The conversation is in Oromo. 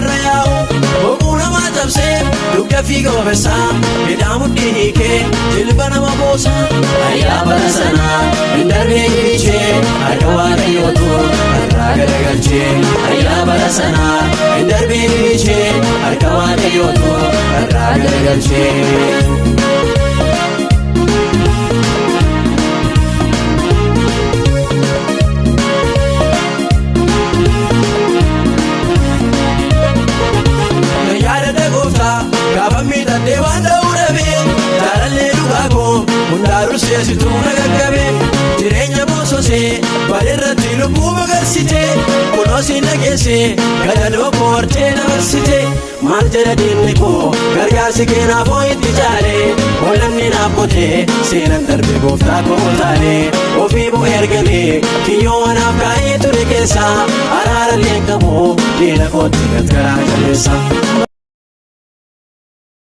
warra yaa'u boquu nama cabsee dugda fiiga obesa midhaan mudhii hiikee jilba nama boosa ayyaa bara sanaa hin darbee hiichee harka waaqayyootu irraa garagalchee ayyaa bara sanaa hin darbee hiichee harka waaqayyootu irraa garagalchee. Situ nagagabe jireenya boososee bareerratti lubbuu magarsite kunoosii nageesse gadadoo koortee dabarsite maal jedha diinni koo gargaarsi keenaaf itti jaale wallanni naaf qotee seenan darbe gooftaa koo taale ofii bu'ee ergame kiyyoo wanaaf kaa'ee ture keessa araara leen qabu diina kootti gargaaraa jabeessa.